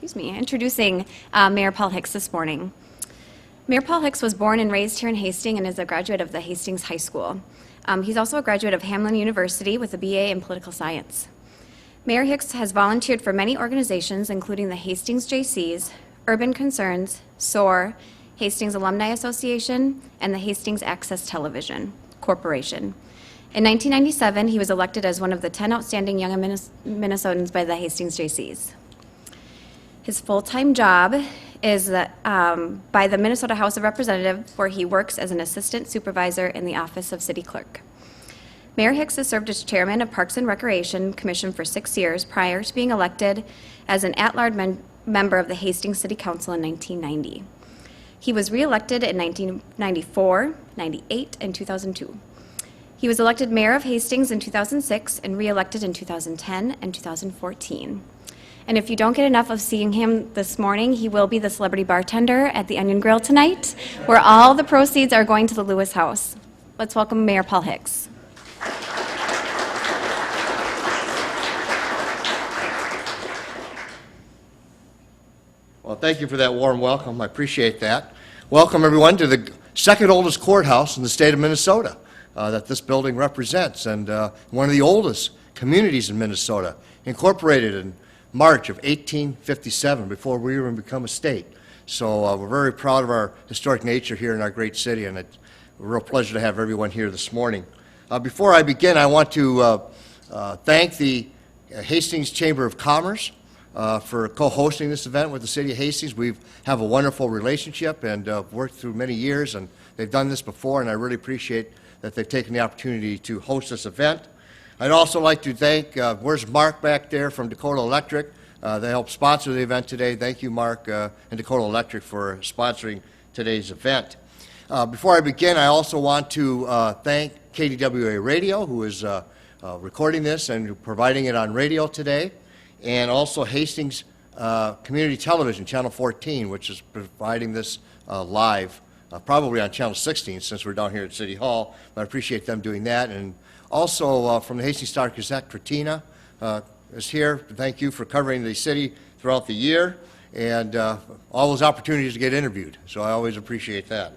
introducing Mayor Paul Hicks this morning. Mayor Paul Hicks was born and raised here in Hastings and is a graduate of the Hastings High School. He's also a graduate of Hamline University with a BA in political science. Mayor Hicks has volunteered for many organizations, including the Hastings JCs, Urban Concerns, SOAR, Hastings Alumni Association, and the Hastings Access Television Corporation. In 1997, he was elected as one of the 10 outstanding young Minnesotans by the Hastings JCs. His full-time job is by the Minnesota House of Representatives, where he works as an assistant supervisor in the Office of City Clerk. Mayor Hicks has served as chairman of Parks and Recreation Commission for 6 years prior to being elected as an at-large member of the Hastings City Council in 1990. He was re-elected in 1994, 98, and 2002. He was elected mayor of Hastings in 2006 and re-elected in 2010 and 2014. And if you don't get enough of seeing him this morning, he will be the celebrity bartender at the Onion Grill tonight, where all the proceeds are going to the Lewis House. Let's welcome Mayor Paul Hicks. Well, thank you for that warm welcome. I appreciate that. Welcome, everyone, to the second oldest courthouse in the state of Minnesota that this building represents, and one of the oldest communities in Minnesota, incorporated in March of 1857, before we even become a state. So we're very proud of our historic nature here in our great city, and it's a real pleasure to have everyone here this morning. Before I begin, I want to thank the Hastings Chamber of Commerce for co-hosting this event with the City of Hastings. We have a wonderful relationship and worked through many years, and they've done this before, and I really appreciate that they've taken the opportunity to host this event. I'd also like to thank, where's Mark back there from Dakota Electric? They helped sponsor the event today. Thank you, Mark, and Dakota Electric for sponsoring today's event. Before I begin, I also want to thank KDWA Radio, who is recording this and providing it on radio today, and also Hastings Community Television, Channel 14, which is providing this live, probably on Channel 16 since we're down here at City Hall, but I appreciate them doing that. And also from the Hastings Star-Gazette, Kratina is here. Thank you for covering the city throughout the year and all those opportunities to get interviewed, so I always appreciate that.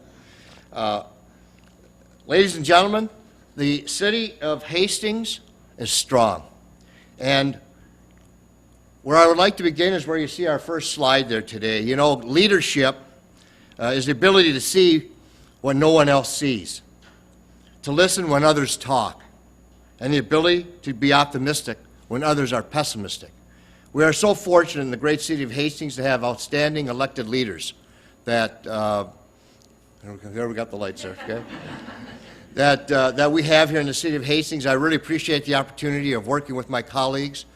Ladies and gentlemen, the city of Hastings is strong, and where I would like to begin is where you see our first slide there today. You know, leadership is the ability to see what no one else sees, to listen when others talk, and the ability to be optimistic when others are pessimistic. We are so fortunate in the great city of Hastings to have outstanding elected leaders that, there we got the lights there, okay? that we have here in the city of Hastings. I really appreciate the opportunity of working with my colleagues.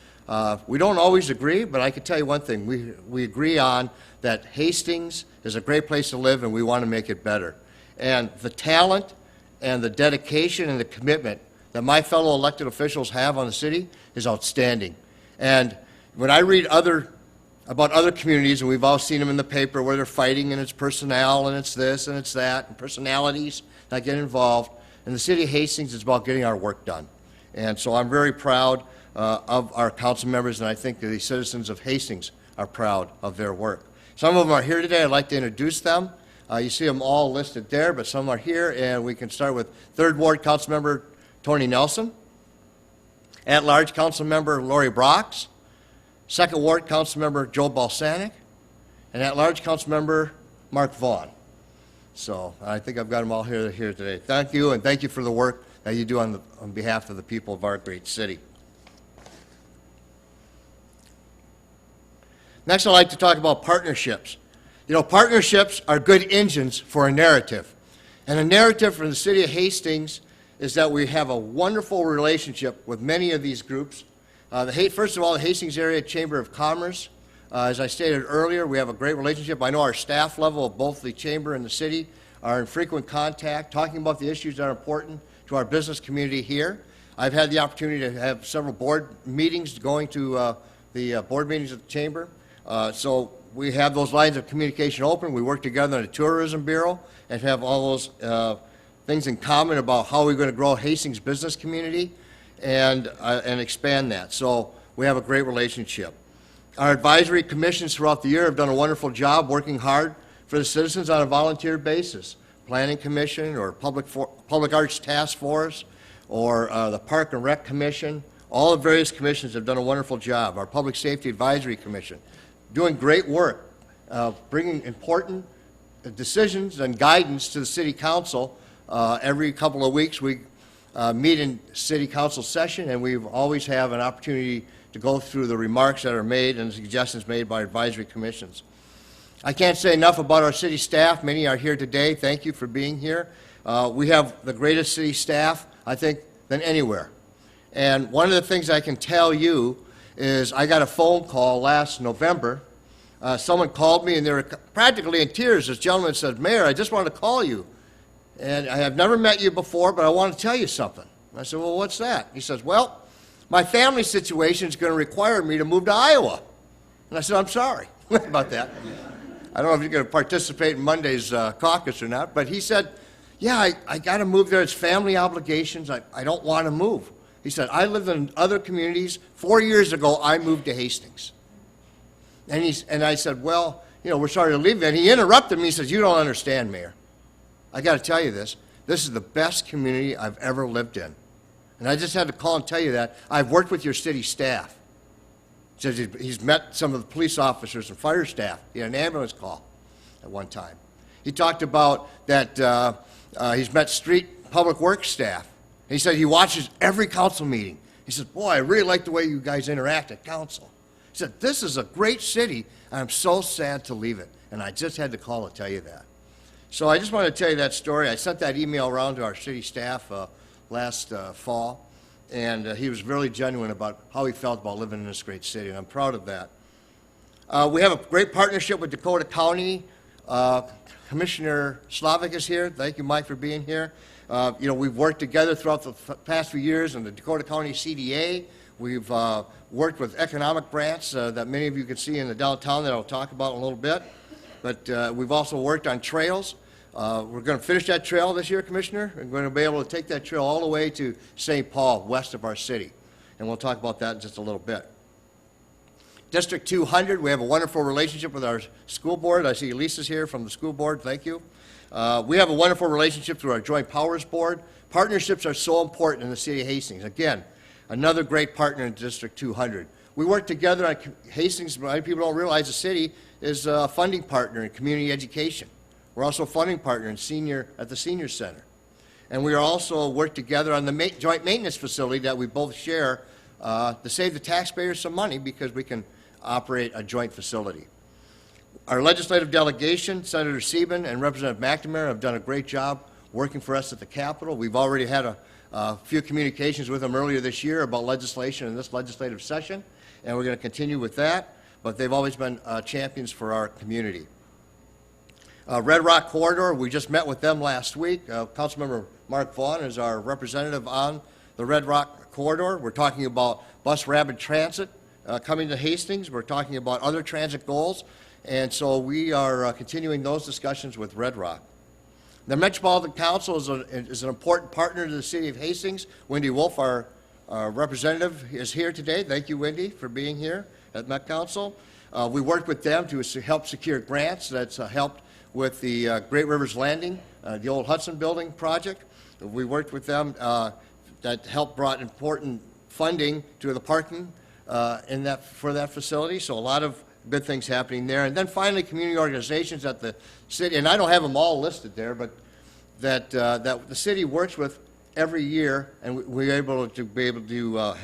We don't always agree, but I can tell you one thing. We agree on that Hastings is a great place to live and we want to make it better. And the talent and the dedication and the commitment that my fellow elected officials have on the city is outstanding. And when I read about other communities, and we've all seen them in the paper where they're fighting and it's personnel and it's this and it's that and personalities that get involved, in the city of Hastings it's about getting our work done. And so I'm very proud of our council members, and I think the citizens of Hastings are proud of their work. Some of them are here today. I'd like to introduce them. You see them all listed there, but some are here, and we can start with 3rd Ward Council Member Tony Nelson, at-large Council Member Lori Brox, 2nd Ward Council Member Joe Balsanic, and at-large Council Member Mark Vaughn. So I think I've got them all here today. Thank you, and thank you for the work that you do on behalf of the people of our great city. Next, I'd like to talk about partnerships. You know, partnerships are good engines for a narrative. And a narrative for the city of Hastings is that we have a wonderful relationship with many of these groups. First of all, the Hastings Area Chamber of Commerce. As I stated earlier, we have a great relationship. I know our staff level of both the chamber and the city are in frequent contact, talking about the issues that are important to our business community here. I've had the opportunity to have several board meetings going to the board meetings at the chamber. So we have those lines of communication open. We work together in a tourism bureau and have all those things in common about how we're going to grow Hastings business community and expand that. So we have a great relationship. Our advisory commissions throughout the year have done a wonderful job working hard for the citizens on a volunteer basis. Planning Commission or Public Arts Task Force or the Park and Rec Commission, all the various commissions have done a wonderful job. Our Public Safety Advisory Commission, doing great work, bringing important decisions and guidance to the City Council. Every couple of weeks we meet in City Council session, and we always have an opportunity to go through the remarks that are made and suggestions made by advisory commissions. I can't say enough about our city staff. Many are here today. Thank you for being here. We have the greatest city staff, I think, than anywhere. And one of the things I can tell you is I got a phone call last November. Someone called me, and they were practically in tears. This gentleman said, "Mayor, I just wanted to call you. And I have never met you before, but I want to tell you something." I said, "Well, what's that?" He says, "Well, my family situation is going to require me to move to Iowa." And I said, "I'm sorry about that. I don't know if you're going to participate in Monday's caucus or not," but he said, "Yeah, I got to move there. It's family obligations. I don't want to move." He said, "I lived in other communities. 4 years ago, I moved to Hastings." And I said, "Well, you know, we're sorry to leave you." And he interrupted me. He says, "You don't understand, Mayor. I got to tell you this. This is the best community I've ever lived in. And I just had to call and tell you that. I've worked with your city staff." He says he's met some of the police officers and fire staff. He had an ambulance call at one time. He talked about that he's met street public works staff. He said he watches every council meeting. He said, "Boy, I really like the way you guys interact at council." He said, "This is a great city, and I'm so sad to leave it." And I just had to call to tell you that. So I just wanted to tell you that story. I sent that email around to our city staff last fall, and he was really genuine about how he felt about living in this great city, and I'm proud of that. We have a great partnership with Dakota County. Commissioner Slavic is here. Thank you, Mike, for being here. You know, we've worked together throughout the past few years in the Dakota County CDA. We've worked with economic grants that many of you can see in the downtown that I'll talk about in a little bit. But we've also worked on trails. We're going to finish that trail this year, Commissioner. We're going to be able to take that trail all the way to St. Paul, west of our city. And we'll talk about that in just a little bit. District 200, we have a wonderful relationship with our school board. I see Lisa's here from the school board. Thank you. We have a wonderful relationship through our Joint Powers Board. Partnerships are so important in the city of Hastings. Again, another great partner in District 200. We work together on Hastings. Many people don't realize the city is a funding partner in community education. We're also a funding partner at the Senior Center. And we also work together on the joint maintenance facility that we both share to save the taxpayers some money because we can operate a joint facility. Our legislative delegation, Senator Sieben and Representative McNamara, have done a great job working for us at the Capitol. We've already had a few communications with them earlier this year about legislation in this legislative session, and we're going to continue with that. But they've always been champions for our community. Red Rock Corridor, we just met with them last week. Councilmember Mark Vaughn is our representative on the Red Rock Corridor. We're talking about bus rapid transit coming to Hastings. We're talking about other transit goals. And so we are continuing those discussions with Red Rock. The Metropolitan Council is an important partner to the city of Hastings. Wendy Wolf, our representative, is here today. Thank you, Wendy, for being here at Met Council. We worked with them to help secure grants. That's helped with the Great Rivers Landing, the old Hudson Building project. We worked with them that helped brought important funding to the parking for that facility. So a lot of good things happening there. And then finally, community organizations at the city, and I don't have them all listed there, but that the city works with every year, and we're able to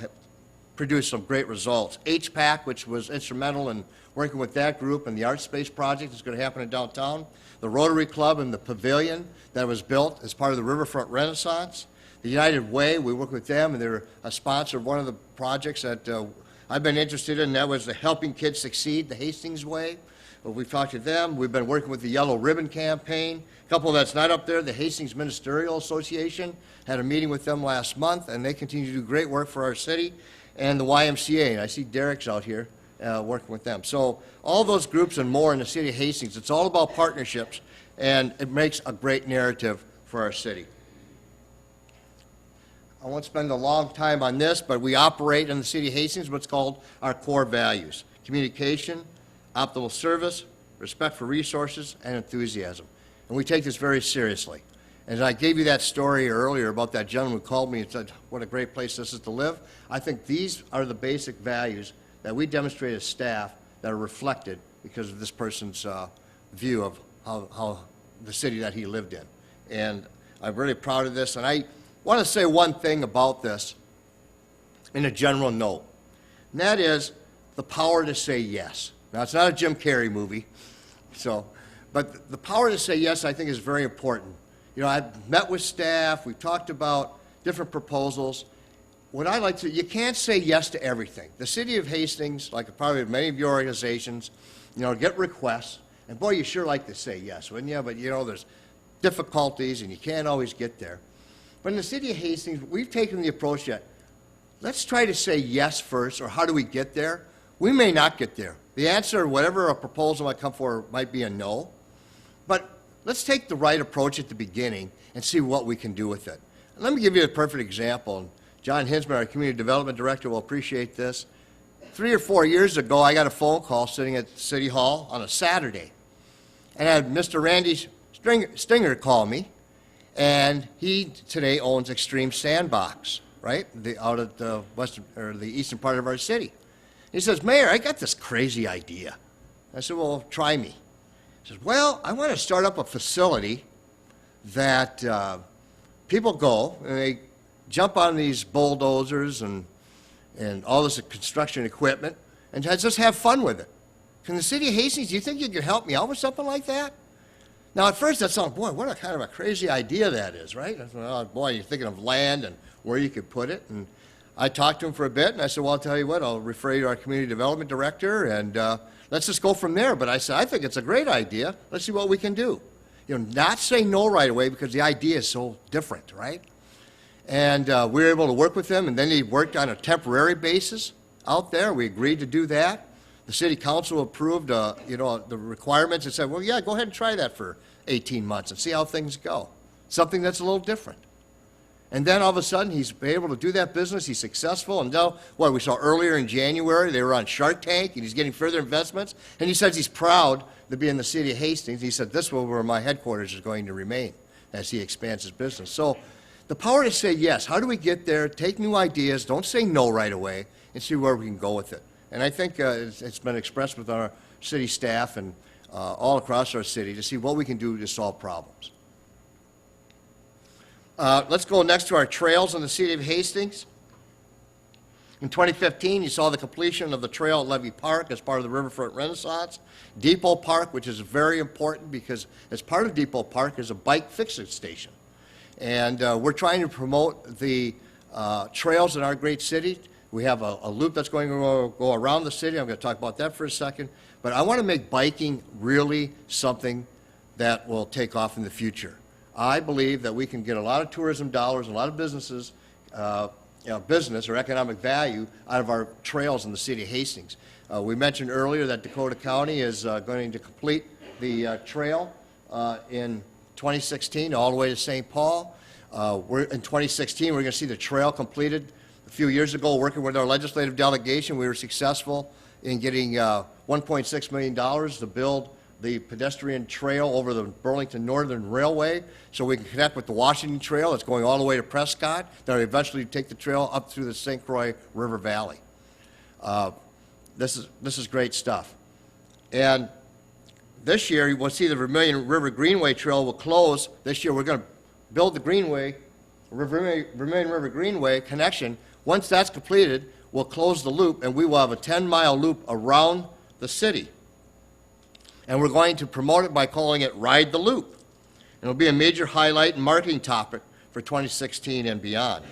produce some great results. HPAC, which was instrumental in working with that group, and the Art Space Project is going to happen in downtown. The Rotary Club and the Pavilion that was built as part of the Riverfront Renaissance. The United Way, we work with them, and they're a sponsor of one of the projects that I've been interested in. That was the Helping Kids Succeed, the Hastings Way. We've talked to them. We've been working with the Yellow Ribbon Campaign. A couple that's not up there, the Hastings Ministerial Association, had a meeting with them last month, and they continue to do great work for our city. And the YMCA, and I see Derek's out here working with them. So all those groups and more in the city of Hastings, it's all about partnerships, and it makes a great narrative for our city. I won't spend a long time on this, but we operate in the city of Hastings what's called our core values. communication, optimal service, respect for resources, and enthusiasm. And we take this very seriously. And I gave you that story earlier about that gentleman who called me and said, what a great place this is to live. I think these are the basic values that we demonstrate as staff that are reflected because of this person's view of how the city that he lived in. And I'm really proud of this. And I want to say one thing about this in a general note, and that is the power to say yes. Now, it's not a Jim Carrey movie, but the power to say yes, I think, is very important. You know, I've met with staff, we've talked about different proposals. What I like to, you can't say yes to everything. The city of Hastings, like probably many of your organizations, you know, get requests, and boy, you sure like to say yes, wouldn't you? But, you know, there's difficulties, and you can't always get there. But in the city of Hastings, we've taken the approach that let's try to say yes first, or how do we get there? We may not get there. The answer, whatever a proposal might come for, might be a no. But let's take the right approach at the beginning and see what we can do with it. And let me give you a perfect example. John Hinsman, our Community Development Director, will appreciate this. 3 or 4 years ago, I got a phone call sitting at City Hall on a Saturday. And I had Mr. Randy Stinger call me, and he today owns Extreme Sandbox, right, out at the western or the eastern part of our city. He says, Mayor, I got this crazy idea. I said, well, try me. He says, well, I want to start up a facility that people go and they jump on these bulldozers and all this construction equipment and just have fun with it. Can the city of Hastings, do you think you could help me out with something like that? Now, at first, that sounds, boy, what a kind of a crazy idea that is, right? I thought, oh, boy, you're thinking of land and where you could put it. And I talked to him for a bit, and I said, well, I'll tell you what, I'll refer you to our community development director, and let's just go from there. But I said, I think it's a great idea. Let's see what we can do. You know, not say no right away because the idea is so different, right? And we were able to work with him, and then he worked on a temporary basis out there. We agreed to do that. The city council approved, you know, the requirements and said, well, yeah, go ahead and try that for 18 months and see how things go. Something that's a little different. And then all of a sudden, he's been able to do that business. He's successful. And now, what we saw earlier in January, they were on Shark Tank, and he's getting further investments. And he says he's proud to be in the city of Hastings. He said, this is where my headquarters is going to remain as he expands his business. So the power to say yes, how do we get there, take new ideas, don't say no right away, and see where we can go with it. And I think it's been expressed with our city staff and all across our city to see what we can do to solve problems. Let's go next to our trails in the city of Hastings. In 2015, you saw the completion of the trail at Levy Park as part of the Riverfront Renaissance. Depot Park, which is very important because as part of Depot Park is a bike fixing station. And we're trying to promote the trails in our great city. We have a loop that's going to go around the city. I'm going to talk about that for a second. But I want to make biking really something that will take off in the future. I believe that we can get a lot of tourism dollars, a lot of businesses, business or economic value out of our trails in the city of Hastings. We mentioned earlier that Dakota County is going to complete the trail in 2016 all the way to St. Paul. In 2016, we're going to see the trail completed. A few years ago, working with our legislative delegation, we were successful in getting $1.6 million to build the pedestrian trail over the Burlington Northern Railway so we can connect with the Washington Trail that's going all the way to Prescott, then eventually take the trail up through the St. Croix River Valley. This is great stuff. And this year, we'll see the Vermilion River Greenway Trail will close. This year, we're going to build the Greenway, Vermilion River Greenway connection. Once that's completed, we'll close the loop, and we will have a 10-mile loop around the city. And we're going to promote it by calling it Ride the Loop. And it'll be a major highlight and marketing topic for 2016 and beyond.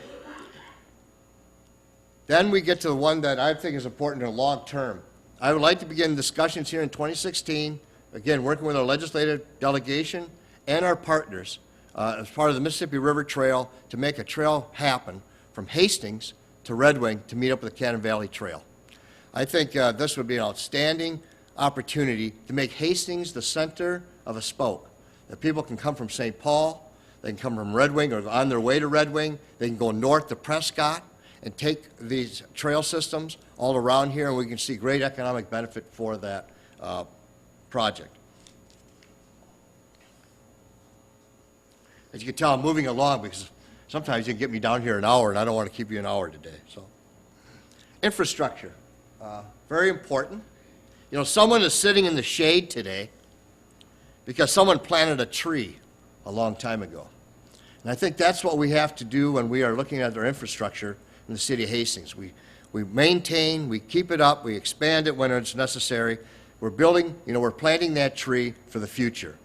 Then we get to the one that I think is important in the long term. I would like to begin discussions here in 2016, again, working with our legislative delegation and our partners as part of the Mississippi River Trail to make a trail happen from Hastings to Red Wing to meet up with the Cannon Valley Trail. I think this would be an outstanding opportunity to make Hastings the center of a spoke. That people can come from St. Paul, they can come from Red Wing or on their way to Red Wing, they can go north to Prescott and take these trail systems all around here, and we can see great economic benefit for that project. As you can tell, I'm moving along because sometimes you can get me down here an hour, and I don't want to keep you an hour today. So, infrastructure, very important. You know, someone is sitting in the shade today because someone planted a tree a long time ago. And I think that's what we have to do when we are looking at our infrastructure in the city of Hastings. We maintain, we keep it up, we expand it when it's necessary. We're building, you know, we're planting that tree for the future.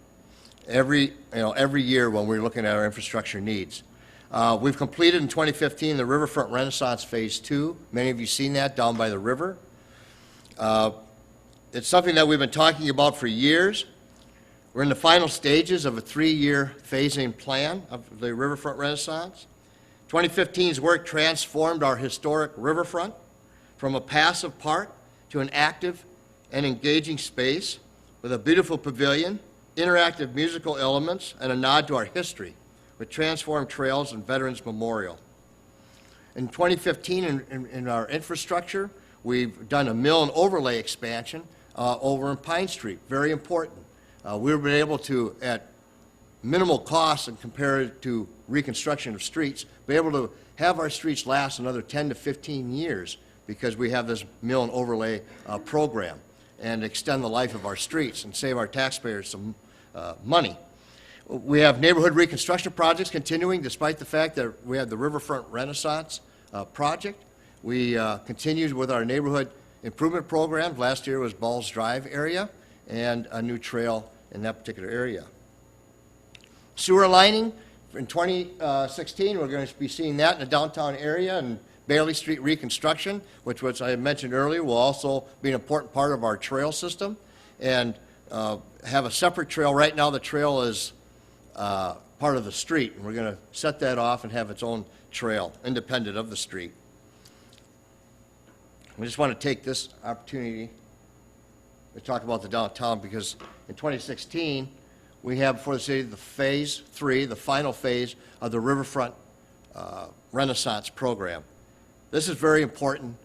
Every year when we're looking at our infrastructure needs. We've completed in 2015 the Riverfront Renaissance Phase 2. Many of you seen that down by the river. It's something that we've been talking about for years. We're in the final stages of a 3-year phasing plan of the Riverfront Renaissance. 2015's work transformed our historic riverfront from a passive park to an active and engaging space with a beautiful pavilion, interactive musical elements, and a nod to our history with transformed trails and Veterans Memorial. In 2015, in our infrastructure, we've done a mill and overlay expansion over in Pine Street, very important. We've been able to, at minimal cost and compared to reconstruction of streets, be able to have our streets last another 10 to 15 years because we have this mill and overlay program and extend the life of our streets and save our taxpayers some money. We have neighborhood reconstruction projects continuing despite the fact that we have the Riverfront Renaissance project. We continued with our neighborhood improvement program. Last year was Balls Drive area and a new trail in that particular area. Sewer lining, in 2016, we're going to be seeing that in the downtown area, and Bailey Street reconstruction, which I mentioned earlier, will also be an important part of our trail system, and have a separate trail. Right now, the trail is part of the street, and we're going to set that off and have its own trail, independent of the street. We just want to take this opportunity to talk about the downtown because in 2016, we have before the city the Phase 3, the final phase of the Riverfront Renaissance program. This is a very important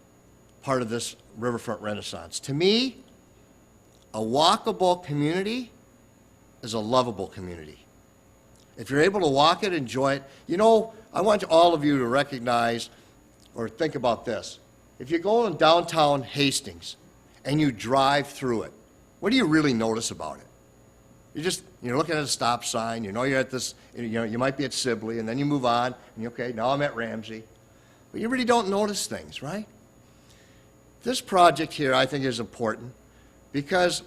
part of this Riverfront Renaissance. To me, a walkable community is a lovable community. If you're able to walk it, enjoy it. You know, I want all of you to recognize or think about this. If you go in downtown Hastings and you drive through it, what do you really notice about it? You're looking at a stop sign, you know you're at this, you might be at Sibley, and then you move on, and okay, now I'm at Ramsey. But you really don't notice things, right? This project here, I think, is important because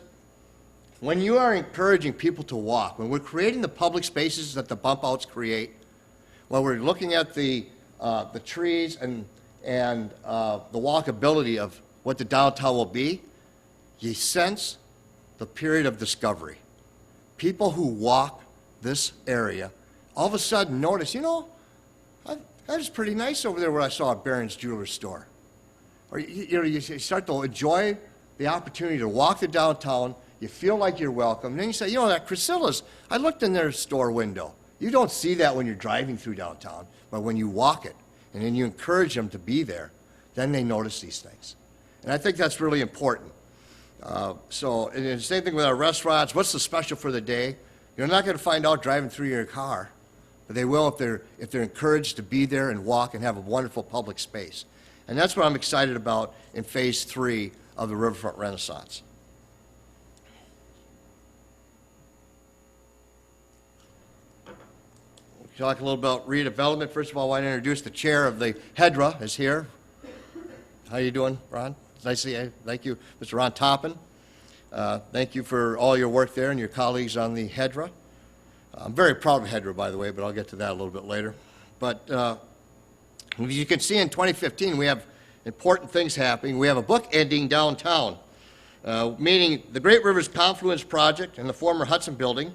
when you are encouraging people to walk, when we're creating the public spaces that the bump outs create, when we're looking at the trees and the walkability of what the downtown will be, you sense the period of discovery. People who walk this area all of a sudden notice, that is pretty nice over there where I saw a Barron's Jewelry store. Or you start to enjoy the opportunity to walk the downtown. You feel like you're welcome. And then you say, that Crucilla's, I looked in their store window. You don't see that when you're driving through downtown, but when you walk it and then you encourage them to be there, then they notice these things. And I think that's really important. And the same thing with our restaurants. What's the special for the day? You're not going to find out driving through your car, but they will if they're encouraged to be there and walk and have a wonderful public space. And that's what I'm excited about in Phase 3 of the Riverfront Renaissance. We'll talk a little about redevelopment. First of all, I want to introduce the chair of the HEDRA is here. How you doing, Ron? Nice to see you. Thank you, Mr. Ron Toppin. Thank you for all your work there and your colleagues on the HEDRA. I'm very proud of HEDRA, by the way, but I'll get to that a little bit later. But as you can see in 2015, we have important things happening. We have a book ending downtown, meaning the Great Rivers Confluence Project and the former Hudson Building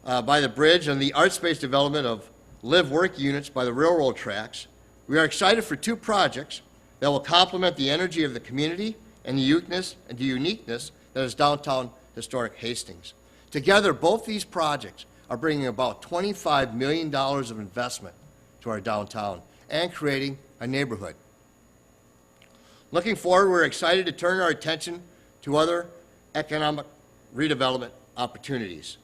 by the bridge and the art space development of live-work units by the railroad tracks. We are excited for 2 projects that will complement the energy of the community and the uniqueness that is downtown historic Hastings. Together, both these projects are bringing about $25 million of investment to our downtown and creating a neighborhood. Looking forward, we're excited to turn our attention to other economic redevelopment opportunities.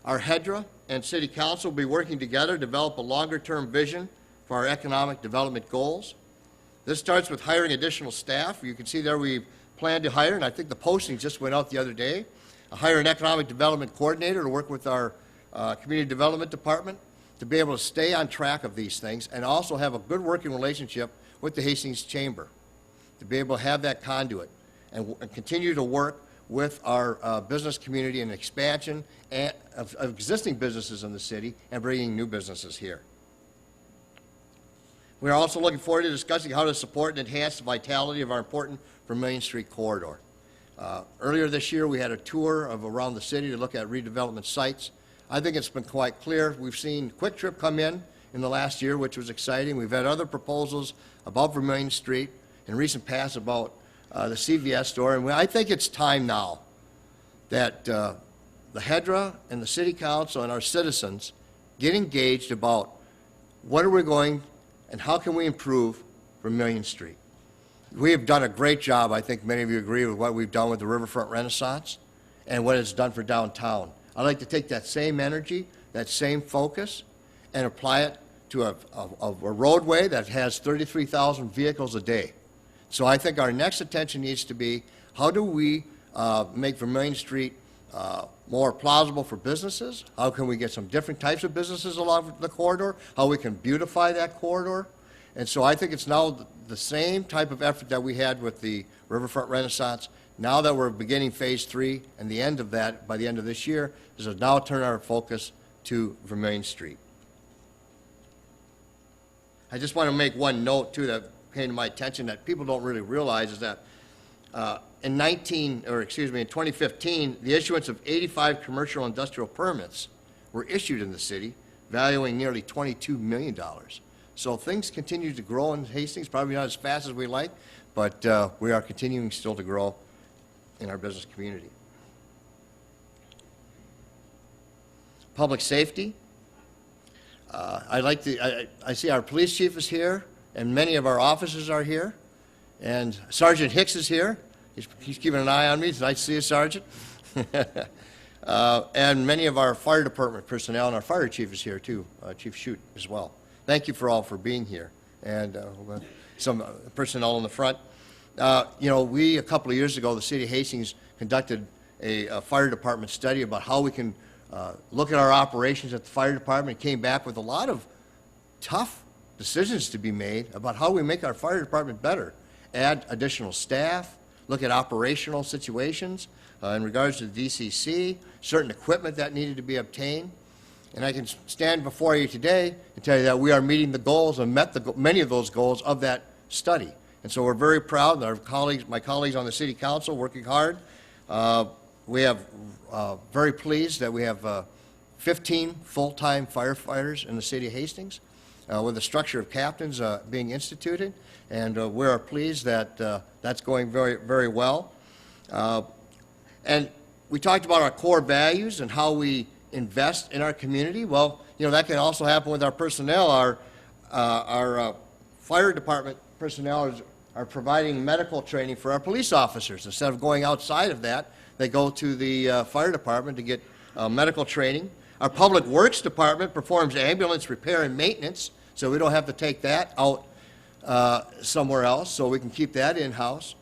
Our HEDRA and City Council will be working together to develop a longer-term vision for our economic development goals. This starts with hiring additional staff. You can see there we plan to hire, and I think the posting just went out the other day, hire an economic development coordinator to work with our community development department to be able to stay on track of these things and also have a good working relationship with the Hastings Chamber, to be able to have that conduit and continue to work with our business community and expansion of existing businesses in the city and bringing new businesses here. We are also looking forward to discussing how to support and enhance the vitality of our important Vermilion Street corridor. Earlier this year, we had a tour of around the city to look at redevelopment sites. I think it's been quite clear. We've seen Quick Trip come in the last year, which was exciting. We've had other proposals about Vermilion Street in recent past about the CVS store, and I think it's time now that the HEDRA and the City Council and our citizens get engaged about what are we going and how can we improve Vermilion Street. We have done a great job, I think many of you agree, with what we've done with the Riverfront Renaissance and what it's done for downtown. I'd like to take that same energy, that same focus, and apply it to a roadway that has 33,000 vehicles a day. So I think our next attention needs to be, how do we make Vermilion Street more plausible for businesses? How can we get some different types of businesses along the corridor? How we can beautify that corridor? And so I think it's now the same type of effort that we had with the Riverfront Renaissance. Now that we're beginning phase 3 and the end of that by the end of this year, is to now turn our focus to Vermilion Street. I just want to make one note too that came to my attention that people don't really realize is that in 2015, the issuance of 85 commercial industrial permits were issued in the city, valuing nearly $22 million. So things continue to grow in Hastings, probably not as fast as we like, but we are continuing still to grow in our business community. Public safety. I see our police chief is here, and many of our officers are here, and Sergeant Hicks is here. He's keeping an eye on me. It's nice to see you, Sergeant. And many of our fire department personnel, and our fire chief is here too, Chief Shute as well. Thank you all for being here, and some personnel in the front. You know, a couple of years ago, the city of Hastings conducted a fire department study about how we can look at our operations at the fire department. It came back with a lot of tough decisions to be made about how we make our fire department better. Add additional staff, look at operational situations in regards to the DCC, certain equipment that needed to be obtained. And I can stand before you today and tell you that we are meeting the goals and met many of those goals of that study. And so we're very proud that my colleagues on the City Council working hard. We have very pleased that we have 15 full-time firefighters in the city of Hastings with a structure of captains being instituted. And we are pleased that that's going very, very well. And we talked about our core values and how we invest in our community. Well, you know, that can also happen with our personnel. Our fire department personnel are providing medical training for our police officers. Instead of going outside of that, they go to the fire department to get medical training. Our public works department performs ambulance repair and maintenance, so we don't have to take that out somewhere else, so we can keep that in-house.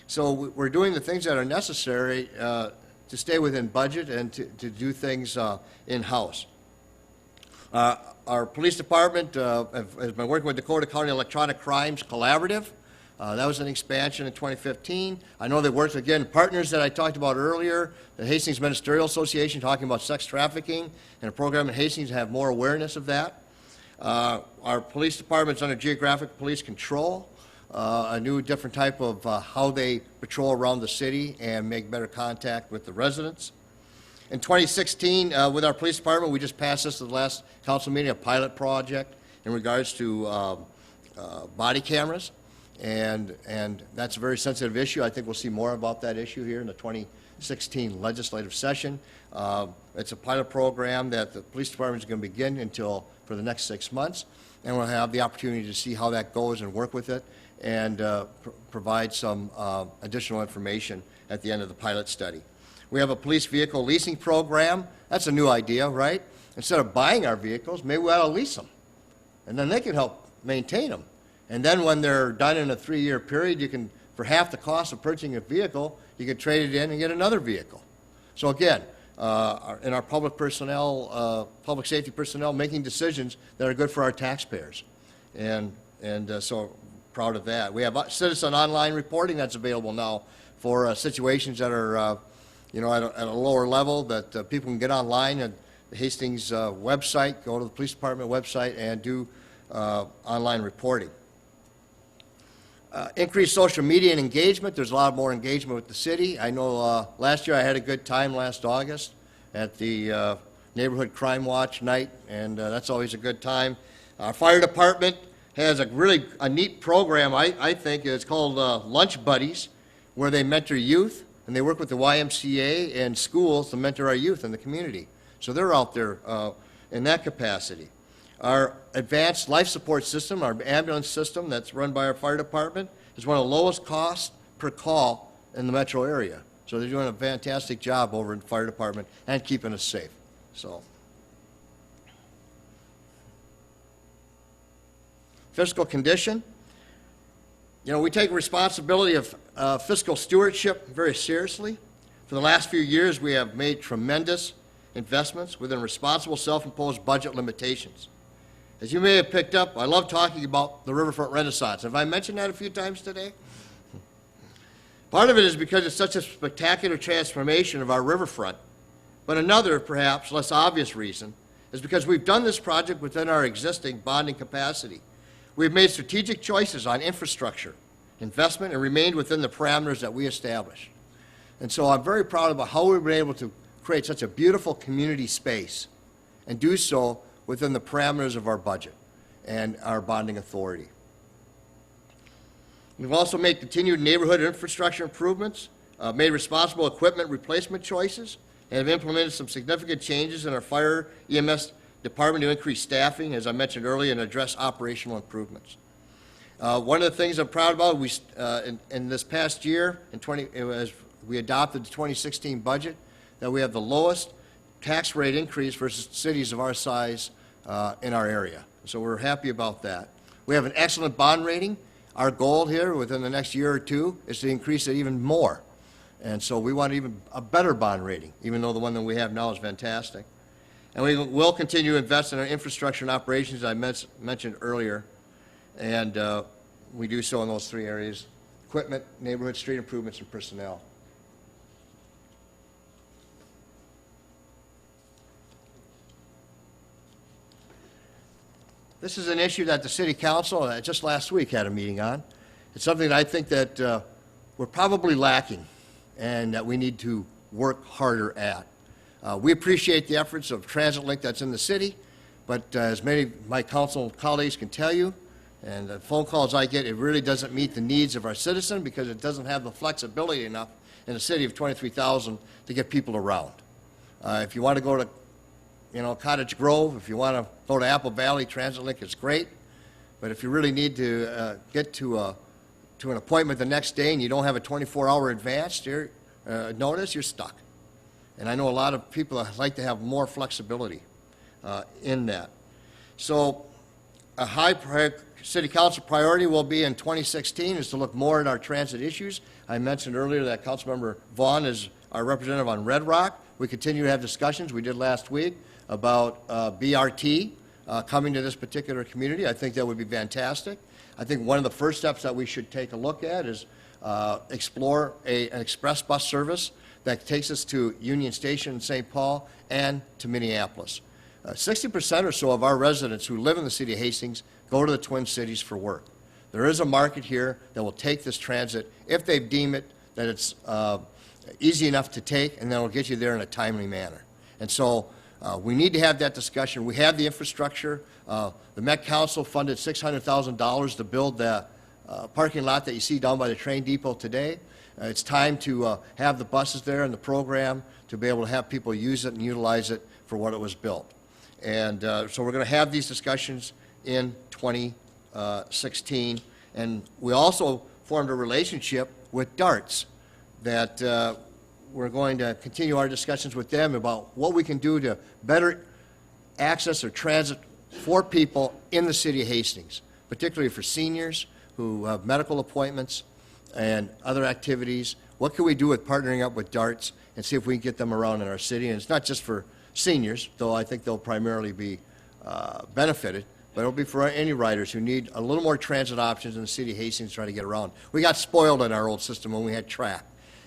So we're doing the things that are necessary to stay within budget and to do things in-house. Our police department has been working with Dakota County Electronic Crimes Collaborative. That was an expansion in 2015. I know they worked, again, partners that I talked about earlier, the Hastings Ministerial Association, talking about sex trafficking, and a program in Hastings to have more awareness of that. Our police department's under geographic police control, a new different type of how they patrol around the city and make better contact with the residents. In 2016, with our police department, we just passed this at the last council meeting, a pilot project in regards to body cameras. And that's a very sensitive issue. I think we'll see more about that issue here in the 2016 legislative session. It's a pilot program that the police department is going to begin for the next 6 months, and we'll have the opportunity to see how that goes and work with it. and provide some additional information at the end of the pilot study. We have a police vehicle leasing program. That's a new idea, right? Instead of buying our vehicles, maybe we ought to lease them, and then they can help maintain them. And then when they're done in a 3-year period, you can, for half the cost of purchasing a vehicle, you can trade it in and get another vehicle. So again, in our public personnel, public safety personnel, making decisions that are good for our taxpayers. And so proud of that. We have citizen online reporting that's available now for situations that are, you know, at a lower level, that people can get online at the Hastings website, go to the police department website, and do online reporting. Increased social media and engagement. There's a lot more engagement with the city. I know last year I had a good time last August at the Neighborhood Crime Watch night, and that's always a good time. Our fire department has a neat program, I think. It's called Lunch Buddies, where they mentor youth, and they work with the YMCA and schools to mentor our youth in the community. So they're out there in that capacity. Our advanced life support system, our ambulance system that's run by our fire department, is one of the lowest costs per call in the metro area. So they're doing a fantastic job over in the fire department and keeping us safe. So, fiscal condition. You know, we take responsibility of fiscal stewardship very seriously. For the last few years, we have made tremendous investments within responsible self-imposed budget limitations. As you may have picked up, I love talking about the Riverfront Renaissance. Have I mentioned that a few times today? Part of it is because it's such a spectacular transformation of our riverfront. But another, perhaps less obvious reason, is because we've done this project within our existing bonding capacity. We've made strategic choices on infrastructure, investment, and remained within the parameters that we established. And so I'm very proud about how we've been able to create such a beautiful community space and do so within the parameters of our budget and our bonding authority. We've also made continued neighborhood infrastructure improvements, made responsible equipment replacement choices, and have implemented some significant changes in our fire EMS department to increase staffing, as I mentioned earlier, and address operational improvements. One of the things I'm proud about, in this past year, as we adopted the 2016 budget, that we have the lowest tax rate increase versus cities of our size in our area. So we're happy about that. We have an excellent bond rating. Our goal here within the next year or two is to increase it even more. And so we want even a better bond rating, even though the one that we have now is fantastic. And we will continue to invest in our infrastructure and operations, I mentioned earlier. And we do so in those 3 areas: equipment, neighborhood, street improvements, and personnel. This is an issue that the City Council just last week had a meeting on. It's something that I think that we're probably lacking and that we need to work harder at. We appreciate the efforts of Transit Link that's in the city, but as many of my council colleagues can tell you, and the phone calls I get, it really doesn't meet the needs of our citizen because it doesn't have the flexibility enough in a city of 23,000 to get people around. If you want to go to Cottage Grove, if you want to go to Apple Valley, Transit Link is great. But if you really need to get to an appointment the next day and you don't have a 24-hour advance notice, you're stuck. And I know a lot of people like to have more flexibility in that. So a high City Council priority will be in 2016 is to look more at our transit issues. I mentioned earlier that Councilmember Vaughn is our representative on Red Rock. We continue to have discussions. We did last week about BRT coming to this particular community. I think that would be fantastic. I think one of the first steps that we should take a look at is explore an express bus service that takes us to Union Station in St. Paul and to Minneapolis. 60% or so of our residents who live in the city of Hastings go to the Twin Cities for work. There is a market here that will take this transit if they deem it that it's easy enough to take, and then it'll get you there in a timely manner. And so we need to have that discussion. We have the infrastructure. The Met Council funded $600,000 to build the parking lot that you see down by the train depot today. It's time to have the buses there and the program to be able to have people use it and utilize it for what it was built. And so we're going to have these discussions in 2016 And we also formed a relationship with DARTS that we're going to continue our discussions with them about what we can do to better access or transit for people in the city of Hastings, particularly for seniors who have medical appointments and other activities. What can we do with partnering up with DARTS and see if we can get them around in our city? And it's not just for seniors, though I think they'll primarily be benefited, but it'll be for any riders who need a little more transit options in the city of Hastings to try to get around. We got spoiled in our old system when we had TRAP.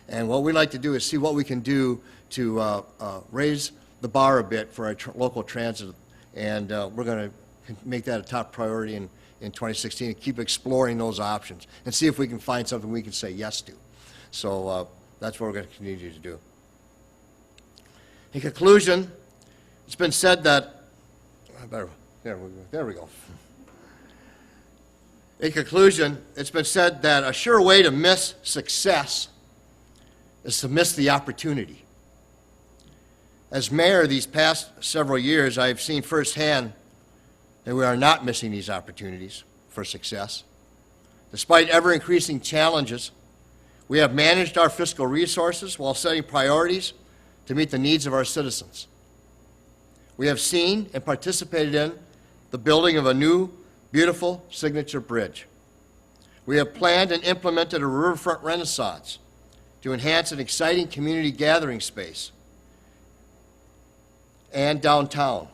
And what we'd like to do is see what we can do to raise the bar a bit for our local transit. And we're going to make that a top priority in 2016 and keep exploring those options and see if we can find something we can say yes to. So that's what we're going to continue to do. In conclusion, it's been said that, there we go. In conclusion, it's been said that a sure way to miss success is to miss the opportunity. As mayor these past several years, I've seen firsthand that we are not missing these opportunities for success. Despite ever-increasing challenges, we have managed our fiscal resources while setting priorities to meet the needs of our citizens. We have seen and participated in the building of a new, beautiful signature bridge. We have planned and implemented a riverfront renaissance to enhance an exciting community gathering space and downtown.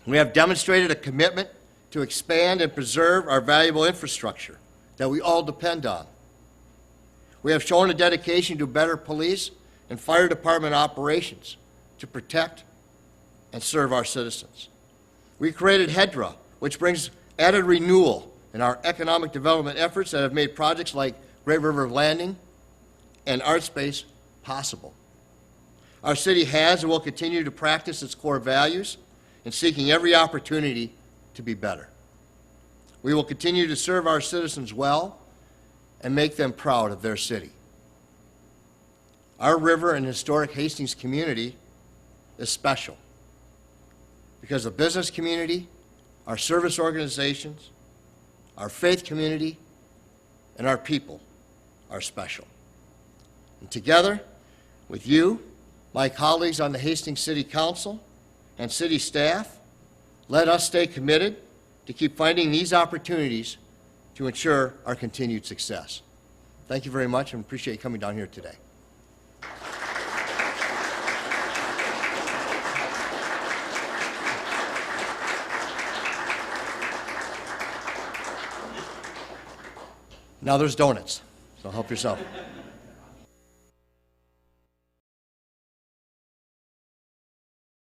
We have demonstrated a commitment to expand and preserve our valuable infrastructure that we all depend on. We have shown a dedication to better police and fire department operations to protect and serve our citizens. We created HEDRA, which brings added renewal in our economic development efforts that have made projects like Great River Landing and Art Space possible. Our city has and will continue to practice its core values in seeking every opportunity to be better. We will continue to serve our citizens well and make them proud of their city. Our river and historic Hastings community is special because the business community, our service organizations, our faith community, and our people are special. And together with you, my colleagues on the Hastings City Council and city staff, let us stay committed to keep finding these opportunities to ensure our continued success. Thank you very much and appreciate you coming down here today. Now there's donuts, so help yourself.